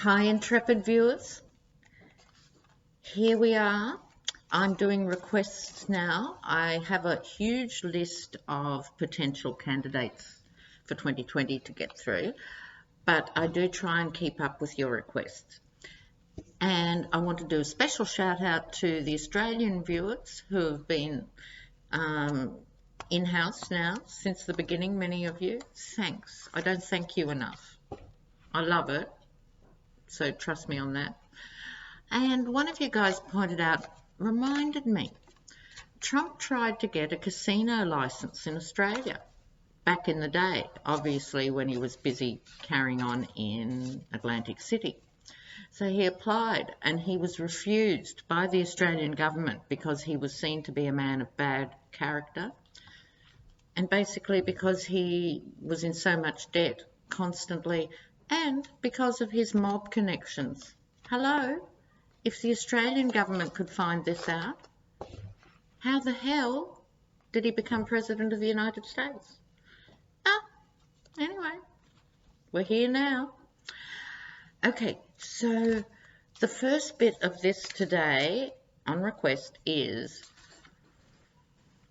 Hi, intrepid viewers. Here we are. I'm doing requests now. I have a huge list of potential candidates for 2020 to get through, but I do try and keep up with your requests. And I want to do a special shout out to the Australian viewers who have been in-house now since the beginning, many of you. Thanks. I don't thank you enough. I love it. So trust me on that. And one of you guys reminded me, Trump tried to get a casino license in Australia back in the day, obviously when he was busy carrying on in Atlantic City. So he applied and he was refused by the Australian government because he was seen to be a man of bad character, and basically because he was in so much debt constantly, and because of his mob connections. Hello? If the Australian government could find this out, how the hell did he become President of the United States? Anyway, we're here now. Okay, so the first bit of this today on request is,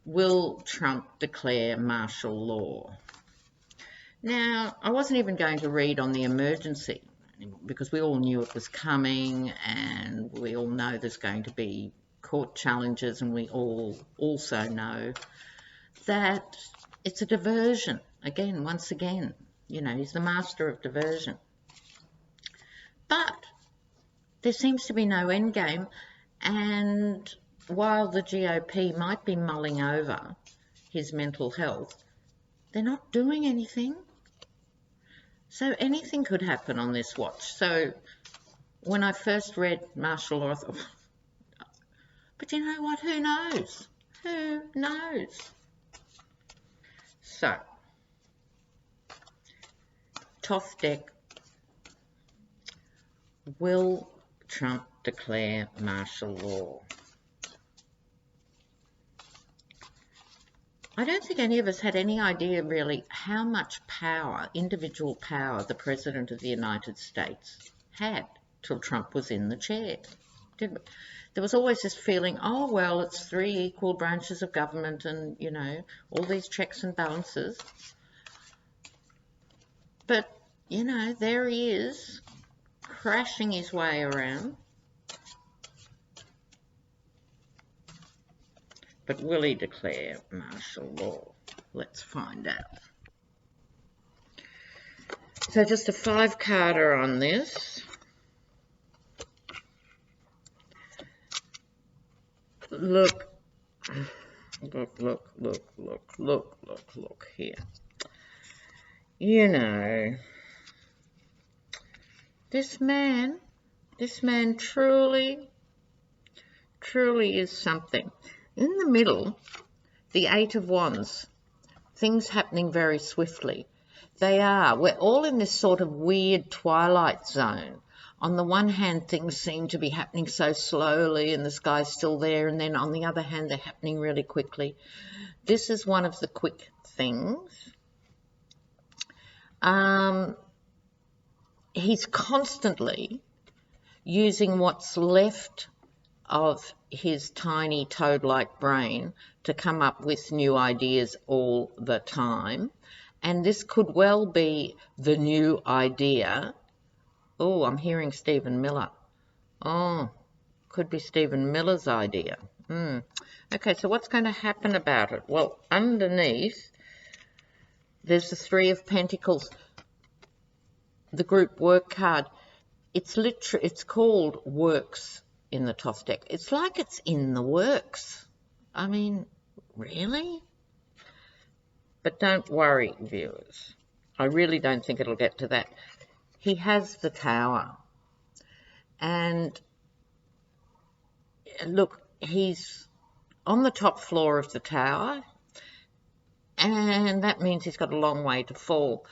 will Trump declare martial law? Now, I wasn't even going to read on the emergency because we all knew it was coming, and we all know there's going to be court challenges, and we all also know that it's a diversion. Once again, you know, he's the master of diversion. But there seems to be no end game, and while the GOP might be mulling over his mental health, they're not doing anything. So anything could happen on this watch. So when I first read martial law, I thought, but you know what? Who knows? Who knows? So, top deck. Will Trump declare martial law? I don't think any of us had any idea really how much power, individual power, the President of the United States had till Trump was in the chair. There was always this feeling, oh, well, it's three equal branches of government and, you know, all these checks and balances. But, you know, there he is, crashing his way around. But will he declare martial law? Let's find out. So just a 5-carder on this. Look here. You know, this man truly is something. In the middle, the 8 of Wands, things happening very swiftly. We're all in this sort of weird twilight zone. On the one hand, things seem to be happening so slowly and the sky's still there, and then on the other hand, they're happening really quickly. This is one of the quick things. He's constantly using what's left of his tiny toad-like brain to come up with new ideas all the time. And this could well be the new idea. Oh, I'm hearing Stephen Miller. Oh, could be Stephen Miller's idea. Okay, so what's going to happen about it? Well, underneath, there's the 3 of Pentacles, the group work card. It's called Works in the top deck. It's like it's in the works. I mean, really? But don't worry, viewers. I really don't think it'll get to that. He has the Tower. And look, he's on the top floor of the Tower, and that means he's got a long way to fall.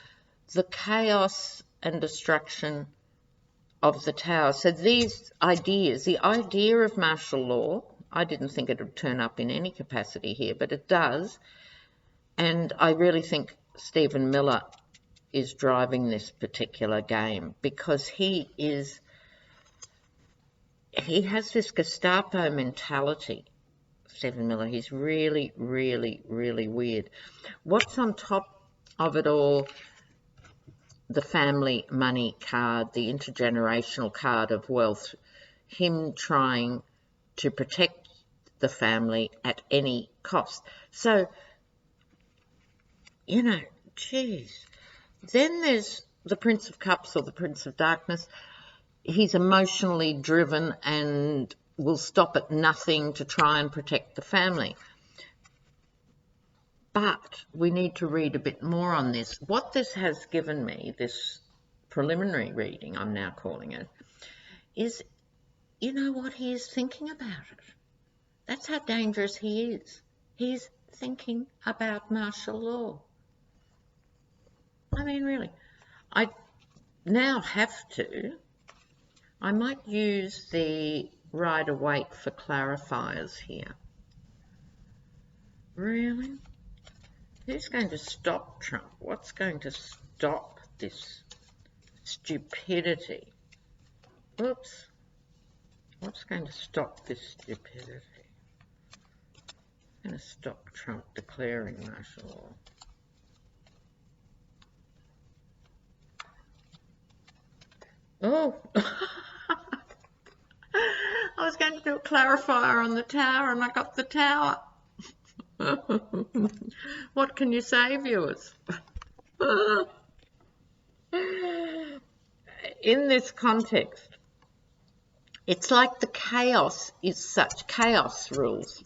The chaos and destruction of the Tower. So these ideas, the idea of martial law, I didn't think it would turn up in any capacity here, but it does. And I really think Stephen Miller is driving this particular game, because he has this Gestapo mentality, Stephen Miller. He's really, really, really weird. What's on top of it all? The family money card, the intergenerational card of wealth, him trying to protect the family at any cost. So, you know, geez. Then there's the Prince of Cups or the Prince of Darkness. He's emotionally driven and will stop at nothing to try and protect the family. But we need to read a bit more on this. What this has given me, this preliminary reading, I'm now calling it, is, you know what, he is thinking about it. That's how dangerous he is. He's thinking about martial law. I mean, really. I now have to. I might use the Rider-Waite for clarifiers here. Really? Who's going to stop Trump? What's going to stop this stupidity? Oops. What's going to stop this stupidity? What's going to stop Trump declaring martial law? Oh, I was going to do a clarifier on the tower and I got the tower. What can you say, viewers? In this context, it's like the chaos is such, chaos rules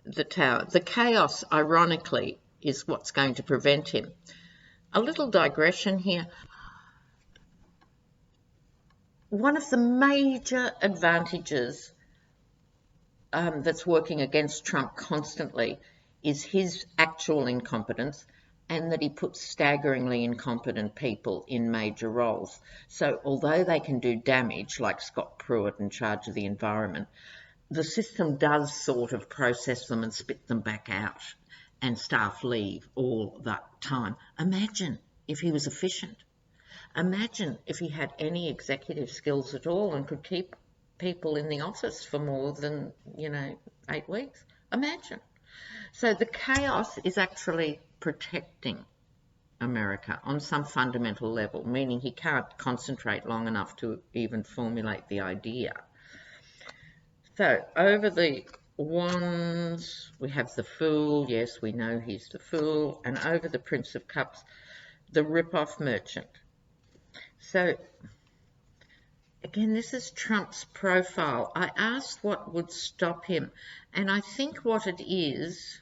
the tower. The chaos, ironically, is what's going to prevent him. A little digression here. One of the major advantages that's working against Trump constantly is his actual incompetence, and that he puts staggeringly incompetent people in major roles. So although they can do damage, like Scott Pruitt in charge of the environment, the system does sort of process them and spit them back out, and staff leave all that time. Imagine if he was efficient. Imagine if he had any executive skills at all and could keep people in the office for more than, 8 weeks. Imagine. So the chaos is actually protecting America on some fundamental level, meaning he can't concentrate long enough to even formulate the idea. So over the Wands, we have the Fool. Yes, we know he's the Fool. And over the Prince of Cups, the rip-off merchant. So, again, this is Trump's profile. I asked what would stop him, and I think what it is,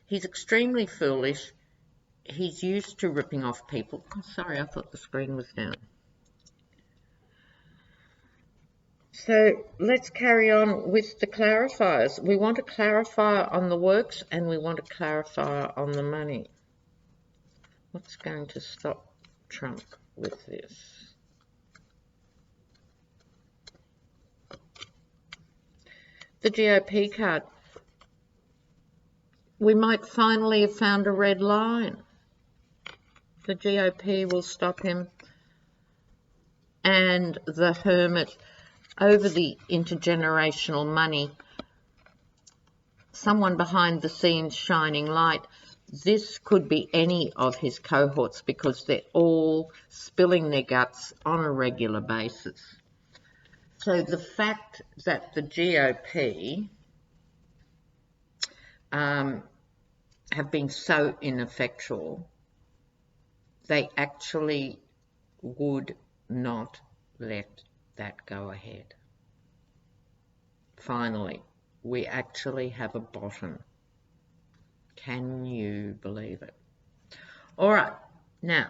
he's extremely foolish. He's used to ripping off people. Oh, sorry, I thought the screen was down. So let's carry on with the clarifiers. We want a clarifier on the works, and we want a clarifier on the money. What's going to stop Trump with this? The GOP card. We might finally have found a red line. The GOP will stop him. And the Hermit, over the intergenerational money, someone behind the scenes shining light. This could be any of his cohorts, because they're all spilling their guts on a regular basis. So the fact that the GOP have been so ineffectual, they actually would not let that go ahead. Finally, we actually have a bottom. Can you believe it? All right, now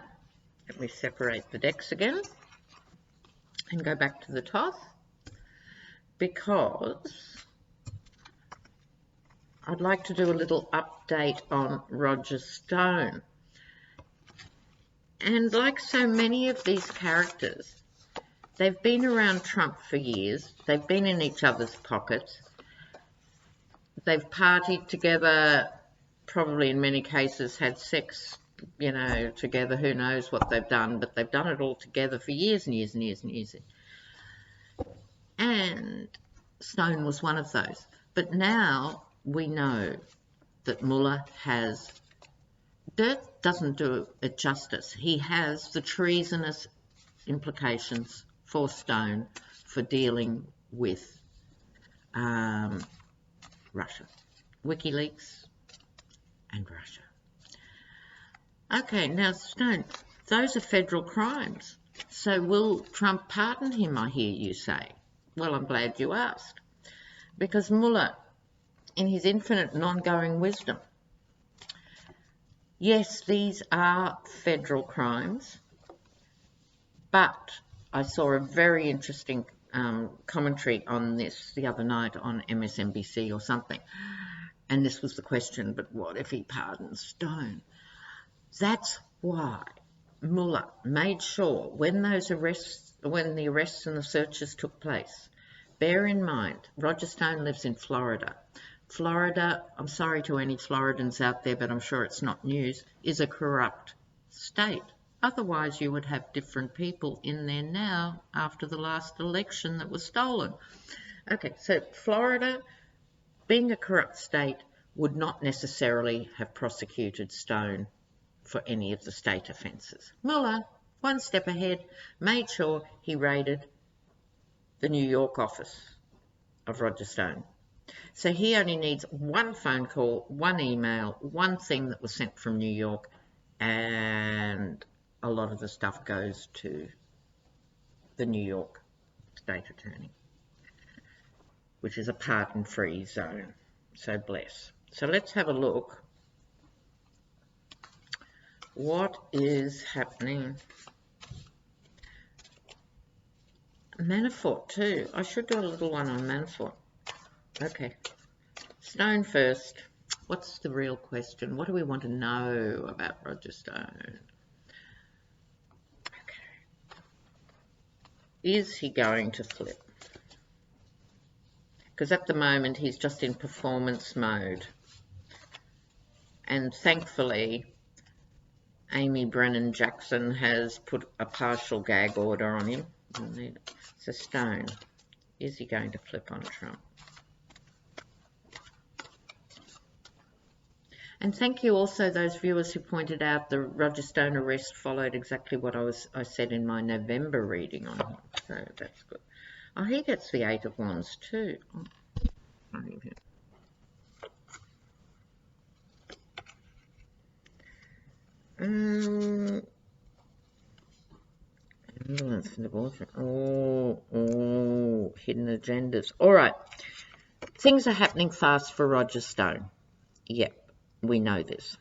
let me separate the decks again and go back to the top, because I'd like to do a little update on Roger Stone. And like so many of these characters, they've been around Trump for years. They've been in each other's pockets. They've partied together, probably in many cases had sex you know, together. Who knows what they've done, but they've done it all together for years and years and years and years. And Stone was one of those. But now we know that Muller has, dirt doesn't do it justice. He has the treasonous implications for Stone for dealing with Russia. WikiLeaks and Russia. Okay, now Stone, those are federal crimes. So will Trump pardon him, I hear you say? Well, I'm glad you asked. Because Mueller, in his infinite and ongoing wisdom, yes, these are federal crimes, but I saw a very interesting commentary on this the other night on MSNBC or something, and this was the question, but what if he pardons Stone? That's why Mueller made sure when the arrests and the searches took place, bear in mind, Roger Stone lives in Florida. Florida, I'm sorry to any Floridans out there, but I'm sure it's not news, is a corrupt state. Otherwise, you would have different people in there now after the last election that was stolen. Okay, so Florida, being a corrupt state, would not necessarily have prosecuted Stone for any of the state offences. Mueller, one step ahead, made sure he raided the New York office of Roger Stone. So he only needs one phone call, one email, one thing that was sent from New York, and a lot of the stuff goes to the New York State Attorney, which is a pardon-free zone. So bless. So let's have a look. What is happening? Manafort too. I should do a little one on Manafort. Okay. Stone first. What's the real question? What do we want to know about Roger Stone? Okay. Is he going to flip? Because at the moment he's just in performance mode. And thankfully, Amy Brennan Jackson has put a partial gag order on him. So Stone, is he going to flip on Trump? And thank you also those viewers who pointed out the Roger Stone arrest followed exactly what I said in my November reading on him. So that's good. Oh, he gets the Eight of Wands too. Oh, not even. Hidden agendas. All right. Things are happening fast for Roger Stone. Yep, we know this.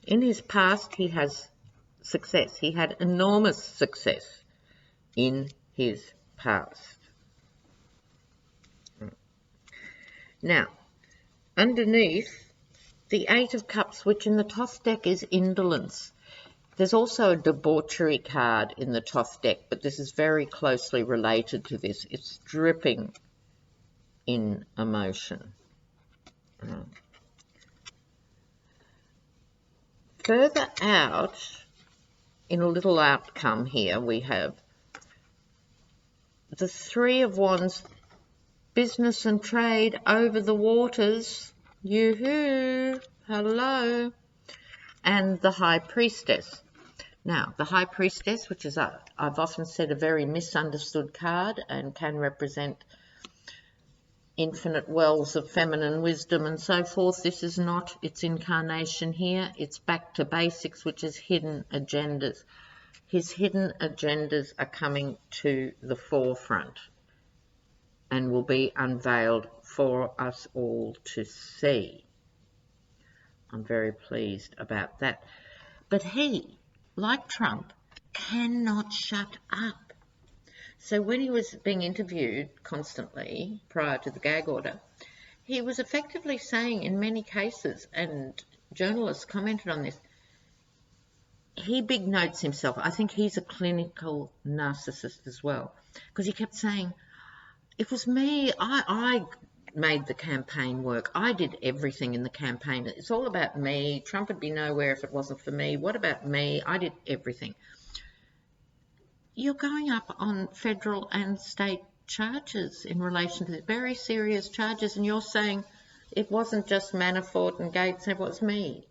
In his past, he has success. He had enormous success in his past. Now, underneath the Eight of Cups, which in the Thoth deck is indolence. There's also a debauchery card in the Thoth deck, but this is very closely related to this. It's dripping in emotion. Further out, in a little outcome here, we have the Three of Wands, business and trade over the waters. Yoo-hoo, hello. And the High Priestess. Now, the High Priestess, which is, I've often said, a very misunderstood card and can represent infinite wells of feminine wisdom and so forth. This is not its incarnation here. It's back to basics, which is hidden agendas. His hidden agendas are coming to the forefront and will be unveiled for us all to see. I'm very pleased about that. But he, like Trump, cannot shut up. So when he was being interviewed constantly prior to the gag order, he was effectively saying in many cases, and journalists commented on this, he big notes himself. I think he's a clinical narcissist as well, because he kept saying, it was me, I made the campaign work. I did everything in the campaign. It's all about me. Trump would be nowhere if it wasn't for me. What about me? I did everything. You're going up on federal and state charges in relation to very serious charges, and you're saying it wasn't just Manafort and Gates, it was me.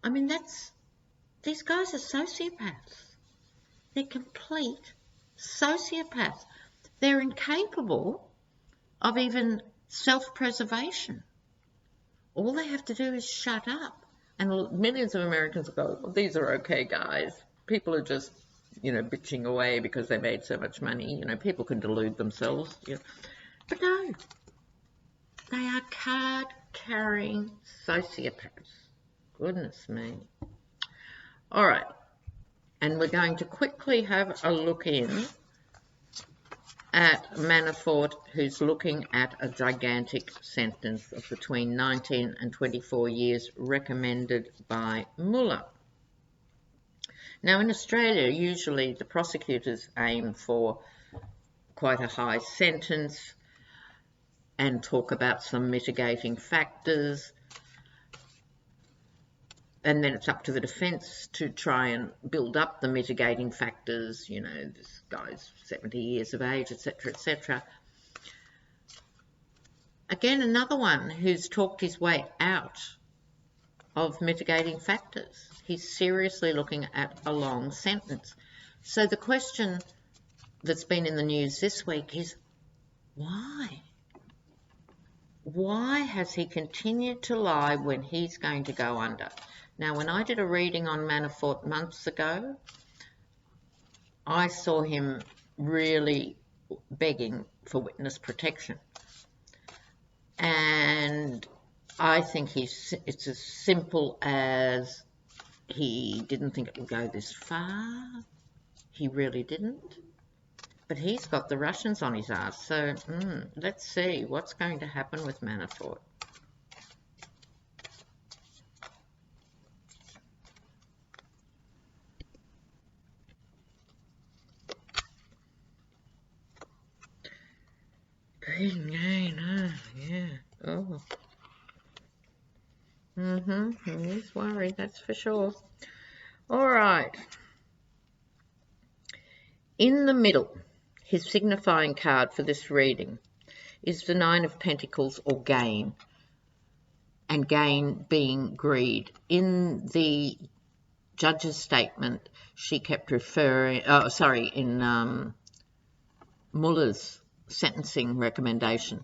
I mean, these guys are sociopaths. They're complete sociopaths. They're incapable of even self-preservation. All they have to do is shut up. And millions of Americans go, well, these are okay guys. People are just, bitching away because they made so much money. People can delude themselves. But no, they are card-carrying sociopaths. Goodness me. All right. And we're going to quickly have a look in at Manafort, who's looking at a gigantic sentence of between 19 and 24 years recommended by Mueller. Now, in Australia, usually the prosecutors aim for quite a high sentence and talk about some mitigating factors, and then it's up to the defence to try and build up the mitigating factors. This guy's 70 years of age, etc., etc. Again, another one who's talked his way out of mitigating factors. He's seriously looking at a long sentence. So the question that's been in the news this week is, why? Why has he continued to lie when he's going to go under? Now, when I did a reading on Manafort months ago, I saw him really begging for witness protection. And I think it's as simple as he didn't think it would go this far. He really didn't. But he's got the Russians on his ass. So let's see what's going to happen with Manafort. Green gain, yeah. Oh. He's worried, that's for sure. All right. In the middle, his signifying card for this reading is the Nine of Pentacles, or gain, and gain being greed. In the judge's statement, she kept referring, in Mueller's sentencing recommendation,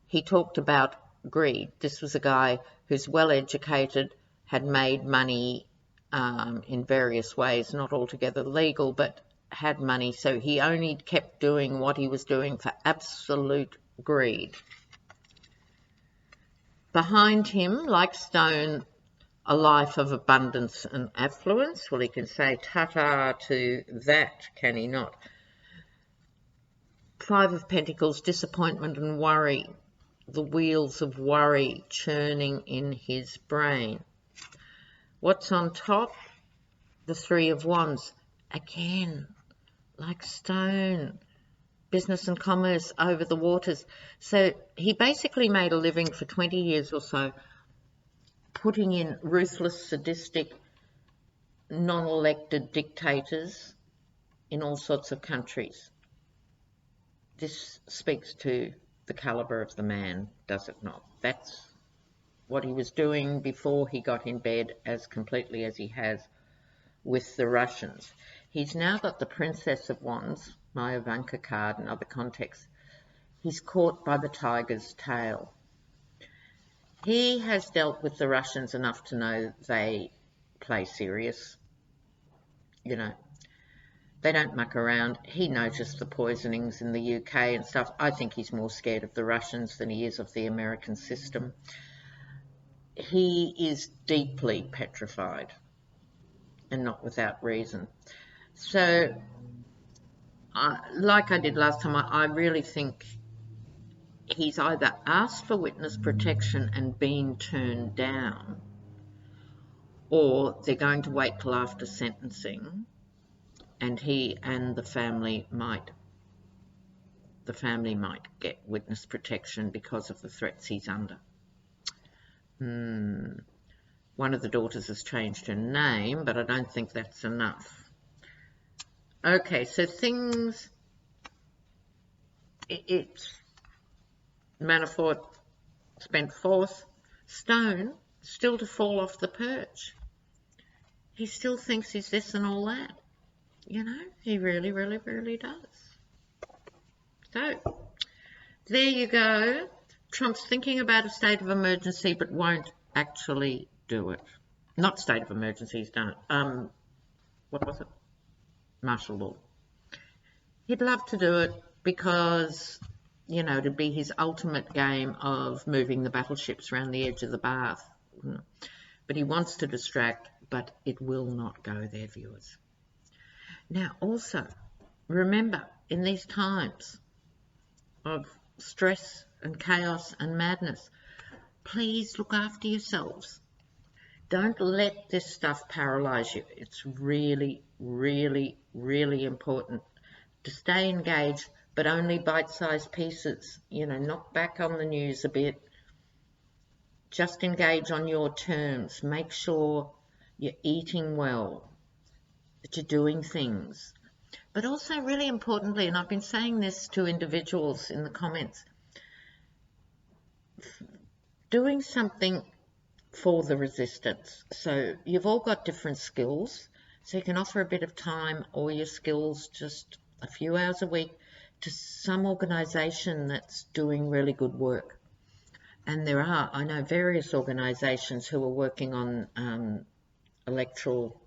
he talked about greed. This was a guy who's well educated, had made money in various ways, not altogether legal, but had money, so he only kept doing what he was doing for absolute greed. Behind him, like stone, a life of abundance and affluence. Well, he can say ta-ta to that, can he not? Five of Pentacles, disappointment and worry. The wheels of worry churning in his brain. What's on top? The Three of Wands. Again, like stone, business and commerce over the waters. So he basically made a living for 20 years or so, putting in ruthless, sadistic, non-elected dictators in all sorts of countries. This speaks to the calibre of the man, does it not? That's what he was doing before he got in bed as completely as he has with the Russians. He's now got the Princess of Wands, my Ivanka card and other contexts. He's caught by the tiger's tail. He has dealt with the Russians enough to know they play serious. They don't muck around. He noticed the poisonings in the UK and stuff. I think he's more scared of the Russians than he is of the American system. He is deeply petrified, and not without reason. So, like I did last time, I really think he's either asked for witness protection and been turned down, or they're going to wait till after sentencing, and he and the family might the family might get witness protection because of the threats he's under. One of the daughters has changed her name, but I don't think that's enough. Okay, so things, it's Manafort spent 4th stone, still to fall off the perch. He still thinks he's this and all that. You know, he really, really, really does. So, there you go. Trump's thinking about a state of emergency, but won't actually do it. Not state of emergency, he's done it. What was it? Martial law. He'd love to do it because, you know, it'd be his ultimate game of moving the battleships around the edge of the bath. But he wants to distract, but it will not go there, viewers. Now, also, remember, in these times of stress and chaos and madness, please look after yourselves. Don't let this stuff paralyze you. It's really, really, really important to stay engaged, but only bite-sized pieces. You know, knock back on the news a bit. Just engage on your terms. Make sure you're eating well, that you're doing things. But also, really importantly, and I've been saying this to individuals in the comments, doing something for the resistance. So you've all got different skills, so you can offer a bit of time or your skills just a few hours a week to some organisation that's doing really good work. And there are, I know, various organisations who are working on electoral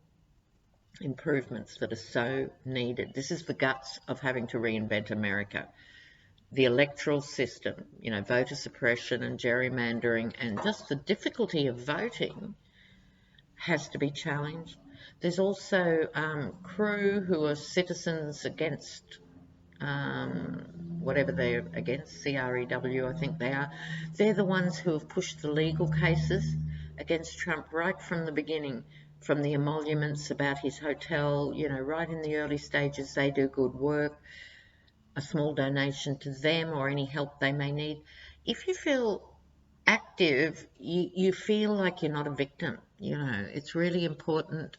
improvements that are so needed. This is the guts of having to reinvent America. The electoral system, you know, voter suppression and gerrymandering, and just the difficulty of voting has to be challenged. There's also crew who are citizens against whatever they're against, CREW, I think they are. They're the ones who have pushed the legal cases against Trump right from the beginning, from the emoluments about his hotel, you know, right in the early stages. They do good work. A small donation to them or any help they may need. If you feel active, you feel like you're not a victim. You know, it's really important.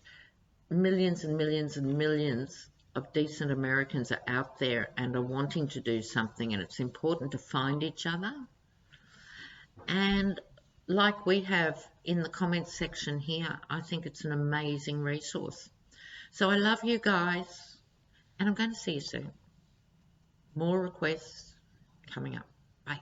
Millions and millions and millions of decent Americans are out there and are wanting to do something, and it's important to find each other. And like we have in the comments section here, I think it's an amazing resource. So I love you guys, and I'm going to see you soon. More requests coming up. Bye.